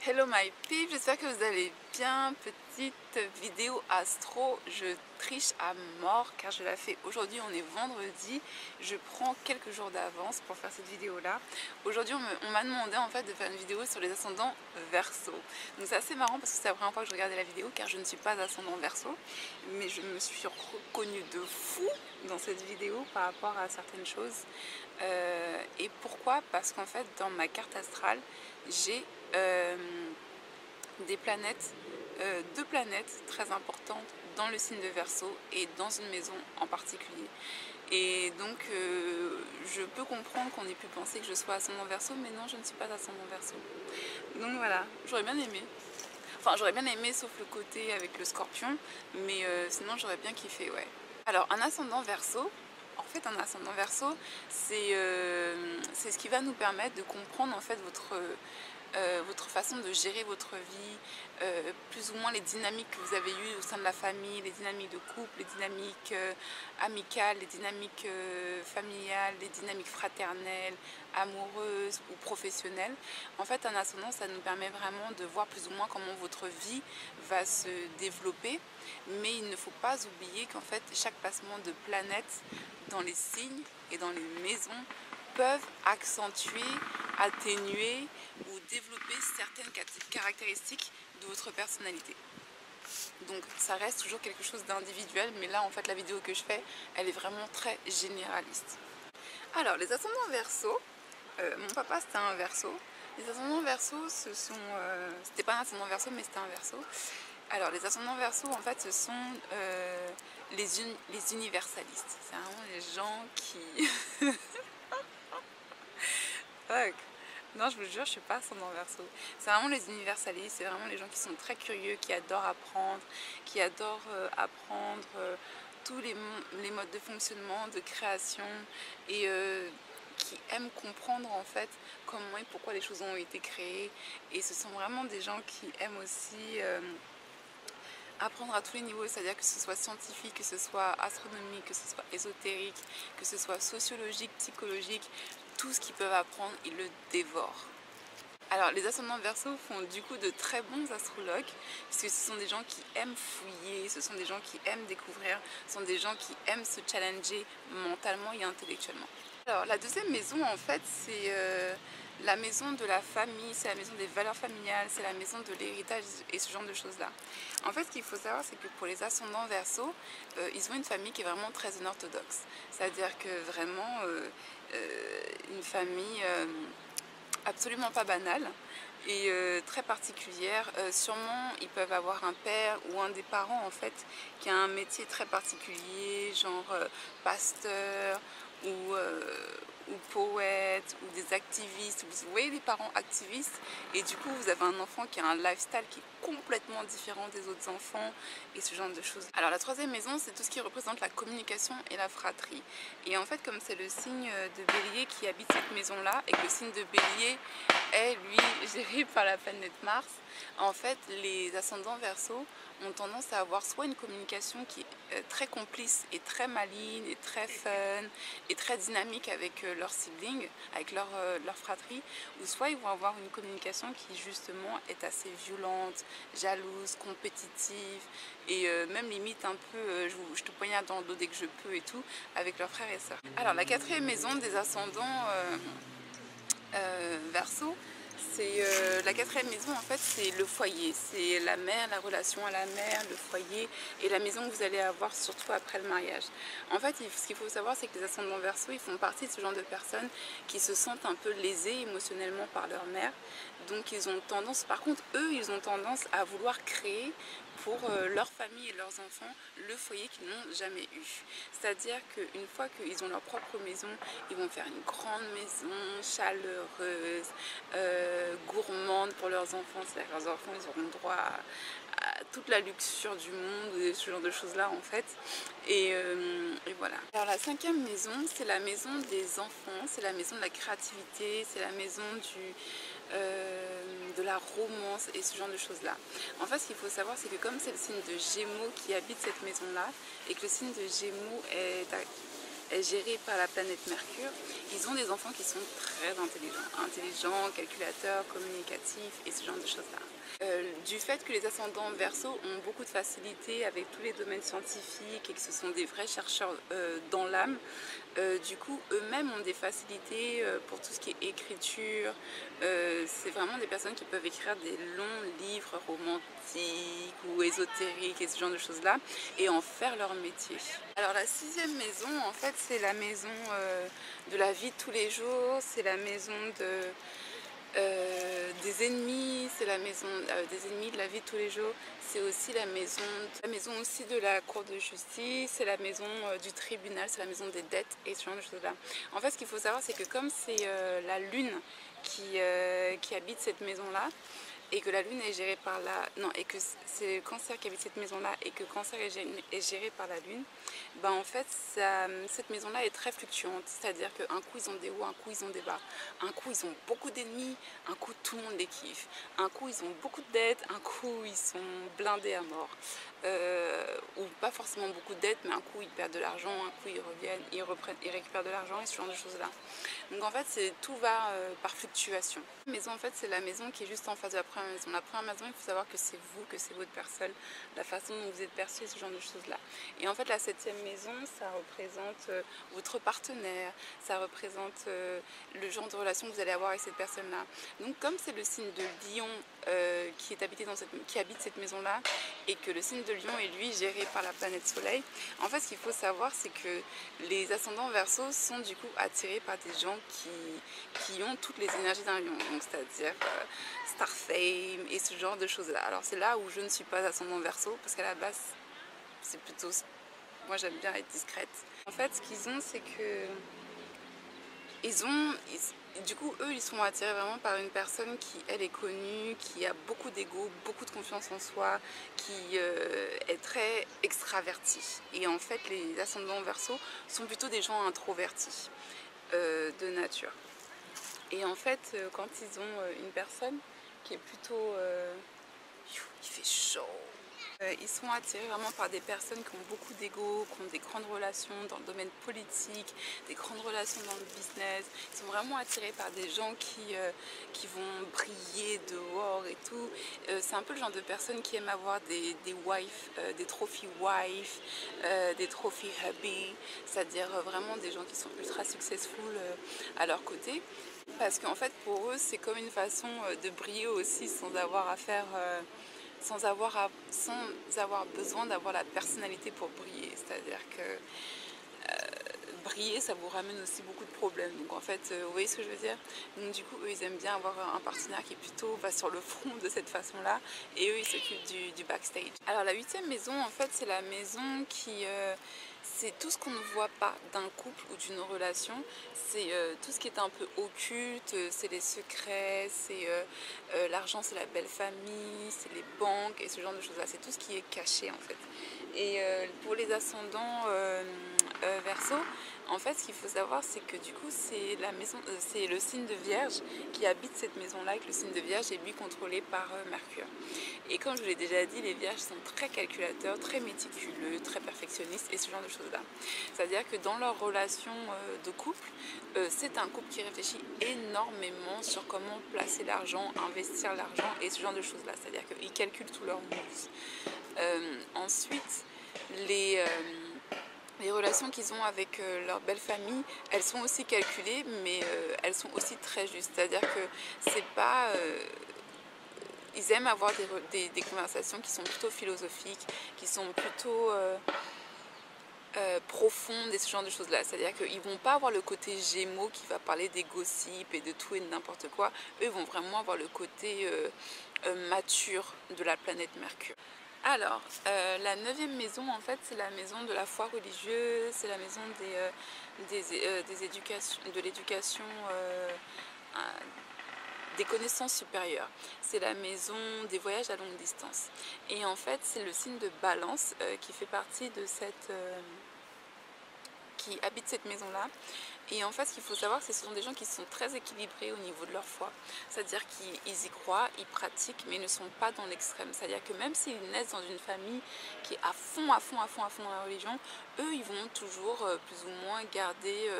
Hello my people, j'espère que vous allez bien. Petite vidéo astro, je triche à mort car je la fais aujourd'hui, on est vendredi. Je prends quelques jours d'avance pour faire cette vidéo là. Aujourd'hui on m'a demandé en fait de faire une vidéo sur les ascendants Verseau. Donc c'est assez marrant parce que c'est la première fois que je regardais la vidéo car je ne suis pas ascendant Verseau. Mais je me suis reconnue de fou dans cette vidéo par rapport à certaines choses. Et pourquoi? Parce qu'en fait dans ma carte astrale j'ai des planètes, deux planètes très importantes dans le signe de Verseau et dans une maison en particulier. Et donc je peux comprendre qu'on ait pu penser que je sois ascendant Verseau, mais non, je ne suis pas ascendant Verseau. Donc voilà, j'aurais bien aimé. Enfin, j'aurais bien aimé sauf le côté avec le scorpion, mais sinon j'aurais bien kiffé, ouais. Alors, un ascendant Verseau, en fait, un ascendant Verseau, c'est ce qui va nous permettre de comprendre en fait votre façon de gérer votre vie, plus ou moins les dynamiques que vous avez eues au sein de la famille, les dynamiques de couple, les dynamiques amicales, les dynamiques familiales, les dynamiques fraternelles, amoureuses ou professionnelles. En fait, un ascendant, ça nous permet vraiment de voir plus ou moins comment votre vie va se développer, mais il ne faut pas oublier qu'en fait, chaque passement de planète dans les signes et dans les maisons peuvent accentuer, atténuer ou développer certaines caractéristiques de votre personnalité. Donc ça reste toujours quelque chose d'individuel, mais là en fait la vidéo que je fais, elle est vraiment très généraliste. Alors les ascendants Verseau, mon papa c'était un Verseau. Les ascendants Verseau, c'était pas un ascendant Verseau, mais c'était un Verseau. Alors les ascendants Verseau en fait ce sont les universalistes. C'est vraiment les gens qui... Fuck. Non, je vous jure, je suis pas ascendant Verseau. C'est vraiment les universalistes, c'est vraiment les gens qui sont très curieux, qui adorent apprendre, qui adorent apprendre tous les modes de fonctionnement, de création, et qui aiment comprendre en fait comment et pourquoi les choses ont été créées. Et ce sont vraiment des gens qui aiment aussi apprendre à tous les niveaux, c'est-à-dire que ce soit scientifique, que ce soit astronomique, que ce soit ésotérique, que ce soit sociologique, psychologique, tout ce qu'ils peuvent apprendre, ils le dévorent. Alors les ascendants Verseau font du coup de très bons astrologues, puisque ce sont des gens qui aiment fouiller, ce sont des gens qui aiment découvrir, ce sont des gens qui aiment se challenger mentalement et intellectuellement. Alors la deuxième maison en fait c'est la maison de la famille, c'est la maison des valeurs familiales, c'est la maison de l'héritage et ce genre de choses là. En fait ce qu'il faut savoir c'est que pour les ascendants Verseau, ils ont une famille qui est vraiment très orthodoxe. C'est-à-dire que vraiment une famille absolument pas banale et très particulière. Sûrement ils peuvent avoir un père ou un des parents en fait qui a un métier très particulier, genre pasteur ou poète ou des activistes. Vous voyez les parents activistes et du coup vous avez un enfant qui a un lifestyle qui est complètement différent des autres enfants et ce genre de choses. Alors la troisième maison c'est tout ce qui représente la communication et la fratrie. Et en fait comme c'est le signe de Bélier qui habite cette maison là et que le signe de Bélier est lui géré par la planète Mars, en fait les ascendants Verseau ont tendance à avoir soit une communication qui est très complice et très maligne et très fun et très dynamique avec leurs siblings, avec leur fratrie, ou soit ils vont avoir une communication qui justement est assez violente, jalouse, compétitive et même limite un peu je te poignarde dans le dos dès que je peux et tout avec leurs frères et sœurs. Alors la quatrième maison des ascendants Verseau, c'est la quatrième maison en fait c'est le foyer, c'est la mère, la relation à la mère, le foyer et la maison que vous allez avoir surtout après le mariage. En fait ce qu'il faut savoir c'est que les ascendants Verseau ils font partie de ce genre de personnes qui se sentent un peu lésées émotionnellement par leur mère, donc ils ont tendance, par contre eux ils ont tendance à vouloir créer pour leur famille et leurs enfants le foyer qu'ils n'ont jamais eu. C'est-à-dire qu'une fois qu'ils ont leur propre maison, ils vont faire une grande maison, chaleureuse, gourmande pour leurs enfants. C'est-à-dire que leurs enfants ils auront droit à toute la luxure du monde, et ce genre de choses-là en fait. Et voilà. Alors la cinquième maison, c'est la maison des enfants, c'est la maison de la créativité, c'est la maison de la romance et ce genre de choses là. En fait ce qu'il faut savoir c'est que comme c'est le signe de Gémeaux qui habite cette maison là et que le signe de Gémeaux est gérée par la planète Mercure, ils ont des enfants qui sont très intelligents, calculateurs, communicatifs et ce genre de choses-là. Du fait que les ascendants Verseau ont beaucoup de facilité avec tous les domaines scientifiques et que ce sont des vrais chercheurs dans l'âme, du coup eux-mêmes ont des facilités pour tout ce qui est écriture. C'est vraiment des personnes qui peuvent écrire des longs livres romantiques ou ésotériques et ce genre de choses là et en faire leur métier. Alors la 6e maison, en fait, c'est la maison de la vie de tous les jours, c'est la maison des ennemis, c'est la maison des ennemis de la vie de tous les jours, c'est aussi la maison aussi de la cour de justice, c'est la maison du tribunal, c'est la maison des dettes et ce genre de choses là. En fait, ce qu'il faut savoir, c'est que comme c'est la lune qui habite cette maison là, et que la lune est gérée par la... Non, et que c'est Cancer qui habite cette maison-là et que Cancer est géré par la lune, ben en fait, cette maison-là est très fluctuante. C'est-à-dire qu'un coup, ils ont des hauts, un coup, ils ont des bas. Un coup, ils ont beaucoup d'ennemis, un coup, tout le monde les kiffe. Un coup, ils ont beaucoup de dettes, un coup, ils sont blindés à mort. Ou pas forcément beaucoup de dettes, mais un coup, ils perdent de l'argent, un coup, ils reviennent, ils récupèrent de l'argent et ce genre de choses-là. Donc en fait, tout va par fluctuation. La maison, en fait, c'est la maison qui est juste en face de la première maison. La première maison, il faut savoir que c'est vous, que c'est votre personne, la façon dont vous êtes perçu, ce genre de choses-là. Et en fait, la 7e maison, ça représente votre partenaire, ça représente le genre de relation que vous allez avoir avec cette personne-là. Donc comme c'est le signe de Lion qui habite cette maison-là, et que le signe de Lion est lui géré par la planète Soleil, en fait, ce qu'il faut savoir, c'est que les ascendants Verseau sont du coup attirés par des gens qui ont toutes les énergies d'un lion, donc c'est-à-dire Starfame et ce genre de choses-là. Alors c'est là où je ne suis pas ascendant Verseau, parce qu'à la base, c'est plutôt... Moi, j'aime bien être discrète. En fait, ce qu'ils ont, c'est que du coup, eux, ils sont attirés vraiment par une personne qui, elle, est connue, qui a beaucoup d'ego, beaucoup de confiance en soi, qui est très extravertie. Et en fait, les ascendants Verseau sont plutôt des gens introvertis de nature. Et en fait, quand ils ont une personne qui est plutôt... il fait chaud. Ils sont attirés vraiment par des personnes qui ont beaucoup d'ego, qui ont des grandes relations dans le domaine politique, des grandes relations dans le business. Ils sont vraiment attirés par des gens qui vont briller dehors et tout. C'est un peu le genre de personnes qui aiment avoir des wives, des trophy wives, des trophy hubby, c'est-à-dire vraiment des gens qui sont ultra successful à leur côté. Parce qu'en fait, pour eux, c'est comme une façon de briller aussi sans avoir à faire... sans avoir besoin d'avoir la personnalité pour briller. C'est-à-dire que briller, ça vous ramène aussi beaucoup de problèmes. Donc en fait, vous voyez ce que je veux dire? Donc du coup, eux, ils aiment bien avoir un partenaire qui plutôt va sur le front de cette façon-là. Et eux, ils s'occupent du backstage. Alors la 8e maison, en fait, c'est la maison qui... c'est tout ce qu'on ne voit pas d'un couple ou d'une relation, c'est tout ce qui est un peu occulte, c'est les secrets, c'est l'argent, c'est la belle famille, c'est les banques et ce genre de choses-là, c'est tout ce qui est caché en fait. Et pour les ascendants Verseau, en fait, ce qu'il faut savoir, c'est que du coup, c'est c'est le signe de Vierge qui habite cette maison-là, avec le signe de Vierge est lui contrôlé par Mercure. Et comme je vous l'ai déjà dit, les Vierges sont très calculateurs, très méticuleux, très perfectionnistes et ce genre de choses-là. C'est-à-dire que dans leur relation de couple, c'est un couple qui réfléchit énormément sur comment placer l'argent, investir l'argent et ce genre de choses-là. C'est-à-dire qu'ils calculent tous leurs moves. Ensuite, les relations qu'ils ont avec leur belle famille, elles sont aussi calculées, mais elles sont aussi très justes. C'est-à-dire que c'est pas... ils aiment avoir des conversations qui sont plutôt philosophiques, qui sont plutôt profondes et ce genre de choses-là. C'est-à-dire qu'ils ne vont pas avoir le côté Gémeaux qui va parler des gossips et de tout et de n'importe quoi. Eux, ils vont vraiment avoir le côté mature de la planète Mercure. Alors, la 9e maison, en fait, c'est la maison de la foi religieuse, c'est la maison de l'éducation, des connaissances supérieures. C'est la maison des voyages à longue distance. Et en fait, c'est le signe de Balance qui fait partie de qui habitent cette maison-là. Et en fait, ce qu'il faut savoir, c'est que ce sont des gens qui sont très équilibrés au niveau de leur foi. C'est-à-dire qu'ils y croient, ils pratiquent, mais ils ne sont pas dans l'extrême. C'est-à-dire que même s'ils naissent dans une famille qui est à fond, à fond, à fond, à fond dans la religion, eux, ils vont toujours plus ou moins garder...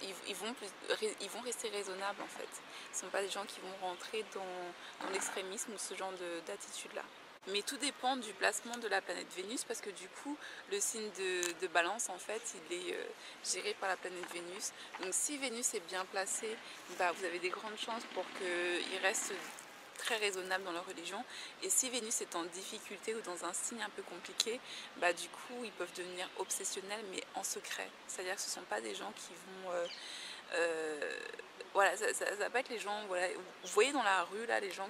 ils vont rester raisonnables en fait. Ce ne sont pas des gens qui vont rentrer dans l'extrémisme ou ce genre d'attitude-là. Mais tout dépend du placement de la planète Vénus parce que du coup, le signe de Balance, en fait, il est géré par la planète Vénus. Donc si Vénus est bien placée, bah, vous avez des grandes chances pour qu'ils restent très raisonnables dans leur religion. Et si Vénus est en difficulté ou dans un signe un peu compliqué, bah, du coup, ils peuvent devenir obsessionnels, mais en secret. C'est-à-dire que ce ne sont pas des gens qui vont... voilà, ça va pas être les gens, voilà, vous voyez dans la rue là, les gens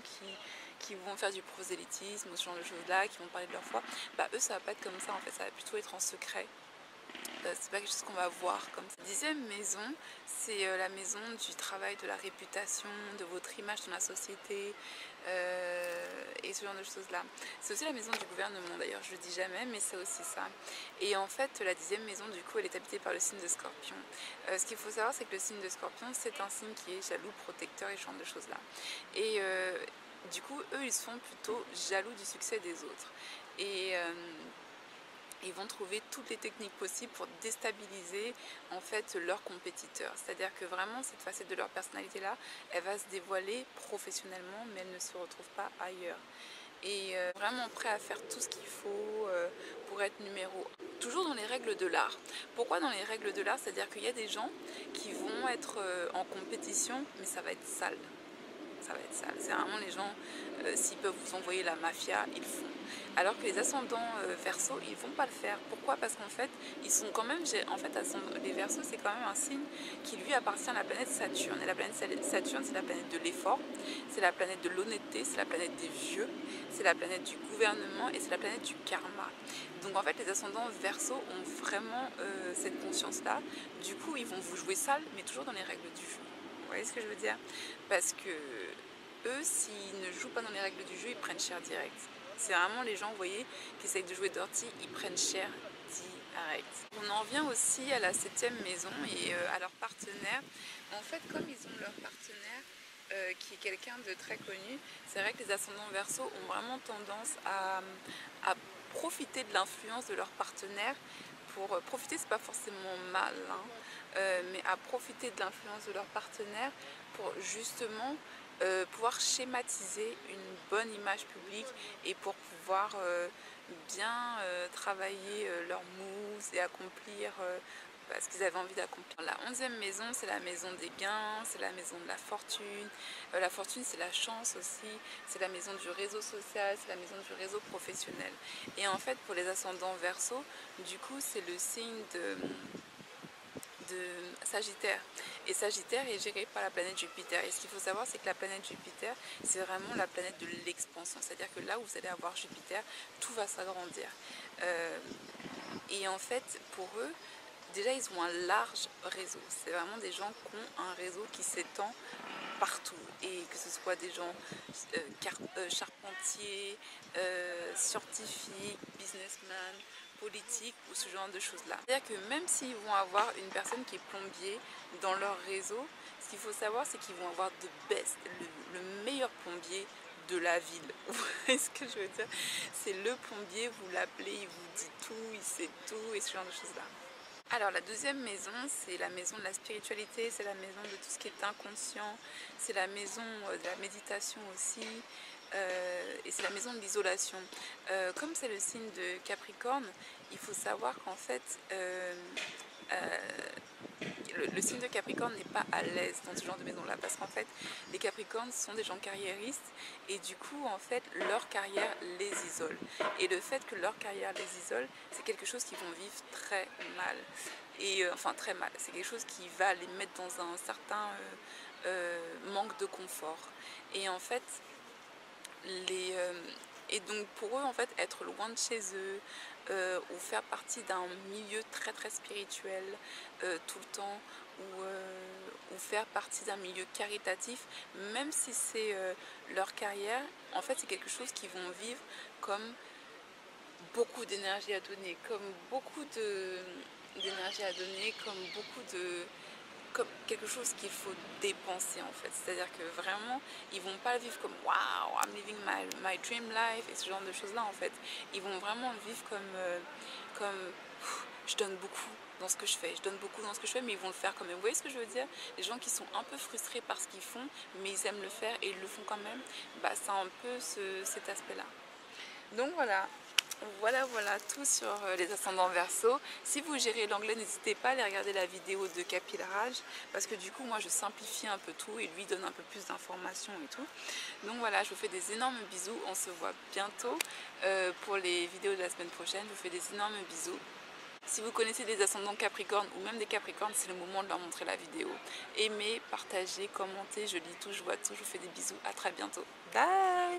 qui vont faire du prosélytisme ou ce genre de choses là, qui vont parler de leur foi, bah eux ça va pas être comme ça en fait, ça va plutôt être en secret. C'est pas quelque chose qu'on va voir comme ça. 10e maison, c'est la maison du travail, de la réputation, de votre image dans la société et ce genre de choses là. C'est aussi la maison du gouvernement d'ailleurs, je le dis jamais, mais c'est aussi ça. Et en fait, la 10e maison, du coup, elle est habitée par le signe de Scorpion. Ce qu'il faut savoir, c'est que le signe de Scorpion, c'est un signe qui est jaloux, protecteur et ce genre de choses là. Et du coup, eux, ils sont plutôt jaloux du succès des autres. Et ils vont trouver toutes les techniques possibles pour déstabiliser en fait leurs compétiteurs. C'est-à-dire que vraiment cette facette de leur personnalité là, elle va se dévoiler professionnellement, mais elle ne se retrouve pas ailleurs. Et vraiment prêt à faire tout ce qu'il faut pour être numéro 1. Toujours dans les règles de l'art. Pourquoi dans les règles de l'art? C'est-à-dire qu'il y a des gens qui vont être en compétition, mais ça va être sale. Ça va être sale. C'est vraiment les gens, s'ils peuvent vous envoyer la mafia, ils le font. Alors que les ascendants Verseau, ils vont pas le faire. Pourquoi? Parce qu'en fait, ils sont quand même, en fait, les Verseaux, c'est quand même un signe qui lui appartient à la planète Saturne. Et la planète Saturne, c'est la planète de l'effort, c'est la planète de l'honnêteté, c'est la planète des vieux, c'est la planète du gouvernement et c'est la planète du karma. Donc en fait, les ascendants Verseau ont vraiment cette conscience-là. Du coup, ils vont vous jouer sale, mais toujours dans les règles du jeu. Vous voyez ce que je veux dire? Parce que eux, s'ils ne jouent pas dans les règles du jeu, ils prennent cher direct. C'est vraiment les gens, vous voyez, qui essayent de jouer dirty, ils prennent cher direct. On en vient aussi à la 7e maison et à leur partenaire. En fait, comme ils ont leur partenaire, qui est quelqu'un de très connu, c'est vrai que les ascendants Verseau ont vraiment tendance à profiter de l'influence de leur partenaire. Pour profiter, c'est pas forcément mal, hein, mais à profiter de l'influence de leur partenaire pour justement pouvoir schématiser une bonne image publique et pour pouvoir bien travailler leurs moves et accomplir ce qu'ils avaient envie d'accomplir. La 11e maison, c'est la maison des gains, c'est la maison de la fortune. La fortune, c'est la chance aussi, c'est la maison du réseau social, c'est la maison du réseau professionnel. Et en fait, pour les ascendants Verseau, du coup, c'est le signe de Sagittaire. Et Sagittaire est géré par la planète Jupiter. Et ce qu'il faut savoir, c'est que la planète Jupiter, c'est vraiment la planète de l'expansion. C'est-à-dire que là où vous allez avoir Jupiter, tout va s'agrandir. Et en fait, pour eux, déjà, ils ont un large réseau. C'est vraiment des gens qui ont un réseau qui s'étend partout. Et que ce soit des gens charpentiers, scientifiques, businessmen, politique ou ce genre de choses-là. C'est-à-dire que même s'ils vont avoir une personne qui est plombier dans leur réseau, ce qu'il faut savoir, c'est qu'ils vont avoir le meilleur plombier de la ville. Vous voyez ce que je veux dire? C'est le plombier, vous l'appelez, il vous dit tout, il sait tout et ce genre de choses-là. Alors la 2e maison, c'est la maison de la spiritualité, c'est la maison de tout ce qui est inconscient, c'est la maison de la méditation aussi, et c'est la maison de l'isolation. Comme c'est le signe de Capricorne, il faut savoir qu'en fait, le signe de Capricorne n'est pas à l'aise dans ce genre de maison-là, parce qu'en fait, les Capricornes sont des gens carriéristes, et du coup, en fait, leur carrière les isole. Et le fait que leur carrière les isole, c'est quelque chose qu'ils vont vivre très mal. Et enfin, très mal. C'est quelque chose qui va les mettre dans un certain manque de confort. Et en fait, et donc pour eux, en fait, être loin de chez eux ou faire partie d'un milieu très très spirituel tout le temps ou faire partie d'un milieu caritatif, même si c'est leur carrière, en fait, c'est quelque chose qu'ils vont vivre comme beaucoup d'énergie à donner, d'énergie à donner, comme quelque chose qu'il faut dépenser en fait. C'est-à-dire que vraiment, ils vont pas le vivre comme wow, I'm living my dream life et ce genre de choses-là en fait. Ils vont vraiment le vivre comme je donne beaucoup dans ce que je fais, mais ils vont le faire quand même. Vous voyez ce que je veux dire? Les gens qui sont un peu frustrés par ce qu'ils font, mais ils aiment le faire et ils le font quand même, bah c'est un peu cet aspect-là. Donc voilà tout sur les ascendants Verseau. Si vous gérez l'anglais, n'hésitez pas à aller regarder la vidéo de capillarage parce que du coup moi je simplifie un peu tout et lui donne un peu plus d'informations et tout. Donc voilà, je vous fais des énormes bisous, on se voit bientôt pour les vidéos de la semaine prochaine. Je vous fais des énormes bisous. Si vous connaissez des ascendants Capricorne ou même des Capricornes, c'est le moment de leur montrer la vidéo. Aimez, partagez, commentez, je lis tout, je vois tout, je vous fais des bisous, à très bientôt. Bye!